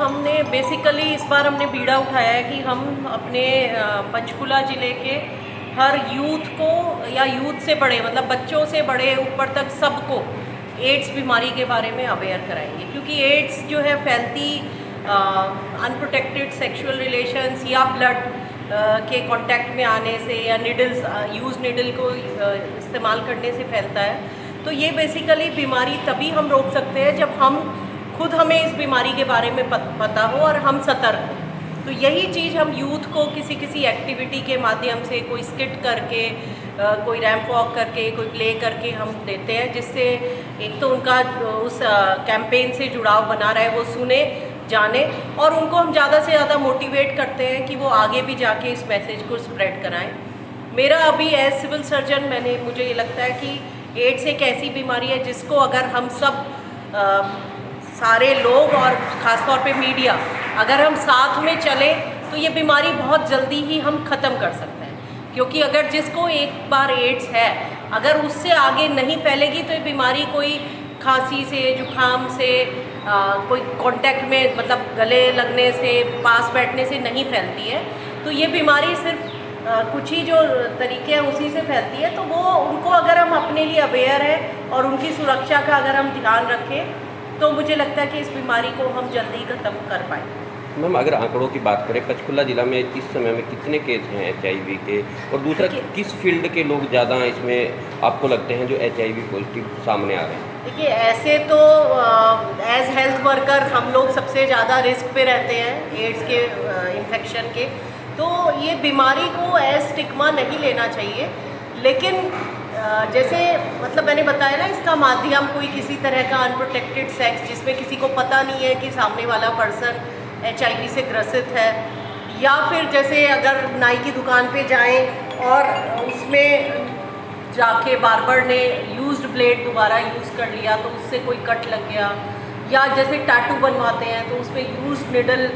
हमने बेसिकली इस बार हमने बीड़ा उठाया है कि हम अपने पंचकुला ज़िले के हर यूथ को या यूथ से बड़े मतलब बच्चों से बड़े ऊपर तक सबको एड्स बीमारी के बारे में अवेयर कराएंगे, क्योंकि एड्स जो है फैलती अनप्रोटेक्टेड सेक्सुअल रिलेशंस या ब्लड के कांटेक्ट में आने से या निडल्स यूज निडल को इस्तेमाल करने से फैलता है। तो ये बेसिकली बीमारी तभी हम रोक सकते हैं जब हम खुद हमें इस बीमारी के बारे में पता हो और हम सतर्क हो। तो यही चीज़ हम यूथ को किसी किसी एक्टिविटी के माध्यम से, कोई स्किट करके, कोई रैंप वॉक करके, कोई प्ले करके हम देते हैं, जिससे एक तो उनका उस कैंपेन से जुड़ाव बना रहे, वो सुने जाने, और उनको हम ज़्यादा से ज़्यादा मोटिवेट करते हैं कि वो आगे भी जाके इस मैसेज को स्प्रेड कराएं। मेरा अभी एज सिविल सर्जन मुझे ये लगता है कि एड्स एक ऐसी बीमारी है जिसको अगर हम सब सारे लोग और ख़ासतौर पे मीडिया अगर हम साथ में चलें तो ये बीमारी बहुत जल्दी ही हम ख़त्म कर सकते हैं। क्योंकि अगर जिसको एक बार एड्स है, अगर उससे आगे नहीं फैलेगी तो ये बीमारी कोई खांसी से, जुकाम से, कोई कांटेक्ट में मतलब गले लगने से, पास बैठने से नहीं फैलती है। तो ये बीमारी सिर्फ कुछ ही जो तरीके हैं उसी से फैलती है। तो वो उनको अगर हम अपने लिए अवेयर हैं और उनकी सुरक्षा का अगर हम ध्यान रखें तो मुझे लगता है कि इस बीमारी को हम जल्दी ख़त्म कर पाएँ। मैम, अगर आंकड़ों की बात करें, पंचकुला जिला में इस समय में कितने केस हैं HIV के, और दूसरा किस फील्ड के लोग ज़्यादा इसमें आपको लगते हैं जो HIV पॉजिटिव सामने आ रहे हैं? देखिए, ऐसे तो एज हेल्थ वर्कर हम लोग सबसे ज़्यादा रिस्क पे रहते हैं एड्स के इन्फेक्शन के। तो ये बीमारी को एज स्टिग्मा नहीं लेना चाहिए, लेकिन जैसे मतलब मैंने बताया ना, इसका माध्यम कोई किसी तरह का अनप्रोटेक्टेड सेक्स जिसमें किसी को पता नहीं है कि सामने वाला पर्सन HIV से ग्रसित है, या फिर जैसे अगर नाई की दुकान पे जाएं और उसमें जाके बार्बर ने यूज्ड ब्लेड दोबारा यूज़ कर लिया तो उससे कोई कट लग गया, या जैसे टैटू बनवाते हैं तो उसमें यूज्ड निडल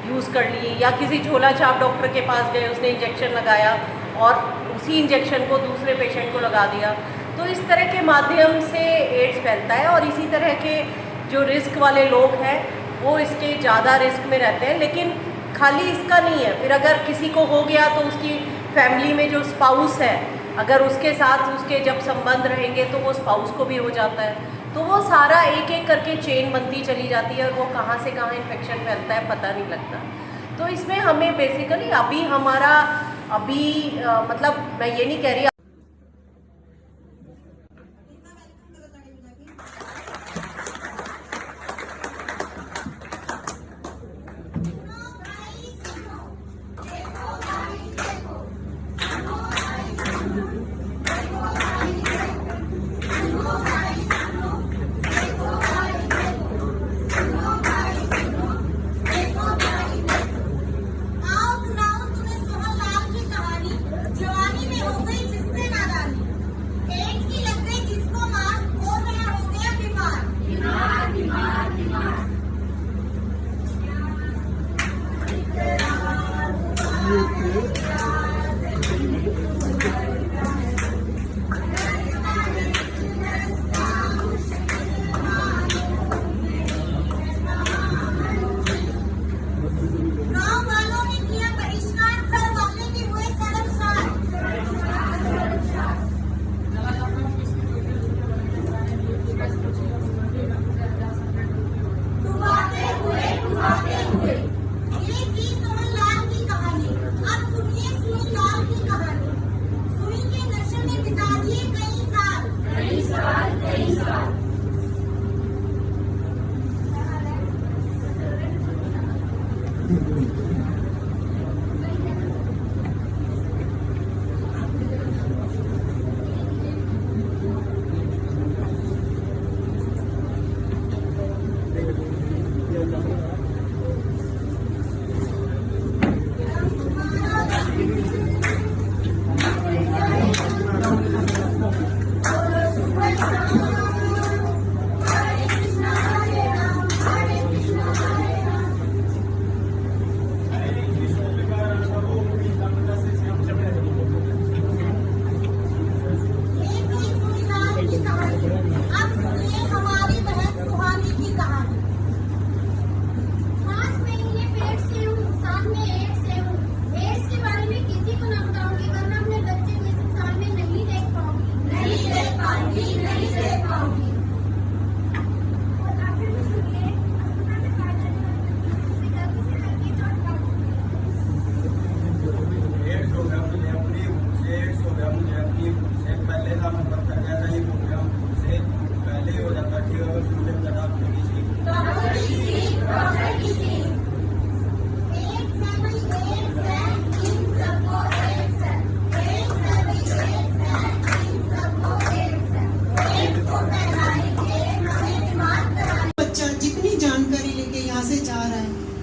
यूज़ कर ली, या किसी झोला छाप डॉक्टर के पास गए, उसने इंजेक्शन लगाया और उसी इंजेक्शन को दूसरे पेशेंट को लगा दिया। तो इस तरह के माध्यम से एड्स फैलता है, और इसी तरह के जो रिस्क वाले लोग हैं वो इसके ज़्यादा रिस्क में रहते हैं। लेकिन खाली इसका नहीं है, फिर अगर किसी को हो गया तो उसकी फैमिली में जो स्पाउस है, अगर उसके साथ उसके जब संबंध रहेंगे तो वो स्पाउस को भी हो जाता है। तो वो सारा एक एक करके चेन बनती चली जाती है, और वो कहाँ से कहाँ इन्फेक्शन फैलता है पता नहीं लगता। तो इसमें हमें बेसिकली मतलब मैं ये नहीं कह रही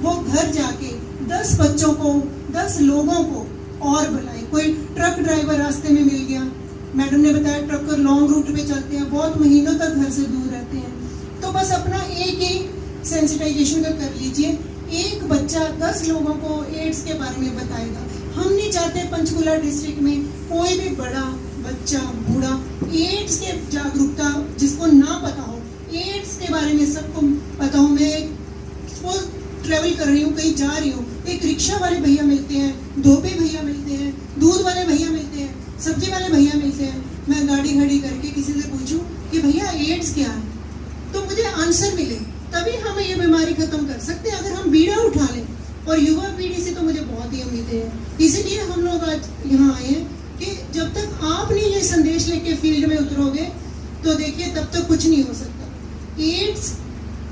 वो घर जाके 10 बच्चों को, 10 लोगों को और बुलाए। कोई ट्रक ड्राइवर रास्ते में मिल गया, मैडम ने बताया ट्रकर लॉन्ग रूट पे चलते हैं, बहुत महीनों तक घर से दूर रहते हैं, तो बस अपना एक ही सेंसिटाइजेशन का कर लीजिए। एक बच्चा 10 लोगों को एड्स के बारे में बताएगा। हम नहीं चाहते पंचकुला डिस्ट्रिक्ट में कोई भी बड़ा बच्चा बूढ़ा एड्स के जागरूकता जिसको ना पता हो, एड्स के बारे में सबको पता हो। मैं ट्रैवल कर रही हूँ, कहीं जा रही हूँ, एक रिक्शा वाले भैया मिलते हैं, धोबी भैया मिलते हैं, दूध वाले भैया मिलते हैं, सब्जी वाले भैया मिलते हैं। मैं गाड़ी खड़ी करके किसी से पूछूं कि भैया एड्स क्या है, तो मुझे आंसर मिले, तभी हम ये बीमारी खत्म कर सकते हैं। अगर हम बीड़ा उठा लें, और युवा पीढ़ी से तो मुझे बहुत ही उम्मीदें हैं, इसीलिए हम लोग आज यहाँ आए हैं कि जब तक आप नहीं ये संदेश लेके फील्ड में उतरोगे तो देखिए तब तक कुछ नहीं हो सकता। एड्स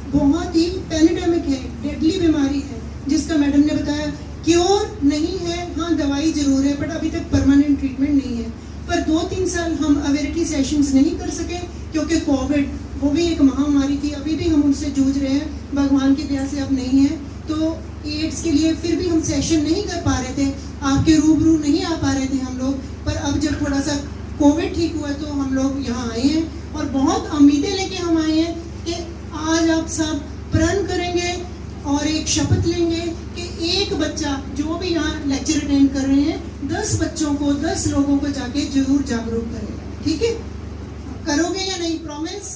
बहुत ही पैंडेमिक है, डेडली बीमारी है, जिसका मैडम ने बताया क्योर नहीं है, हाँ दवाई जरूर है, बट अभी तक परमानेंट ट्रीटमेंट नहीं है। पर 2-3 साल हम अवेयरनेस सेशंस नहीं कर सके क्योंकि कोविड वो भी एक महामारी थी, अभी भी हम उनसे जूझ रहे हैं, भगवान की दया से अब नहीं है। तो एड्स के लिए फिर भी हम सेशन नहीं कर पा रहे थे, आपके रूबरू नहीं आ पा रहे थे हम लोग, पर अब जब थोड़ा सा कोविड ठीक हुआ तो हम लोग यहाँ आए हैं और बहुत उम्मीदें लेके हम आए हैं कि आज आप सब प्रण करेंगे और एक शपथ लेंगे कि एक बच्चा जो भी यहाँ लेक्चर अटेंड कर रहे हैं 10 बच्चों को, 10 लोगों को जाके जरूर जागरूक करेगा। ठीक है, करोगे या नहीं? प्रॉमिस?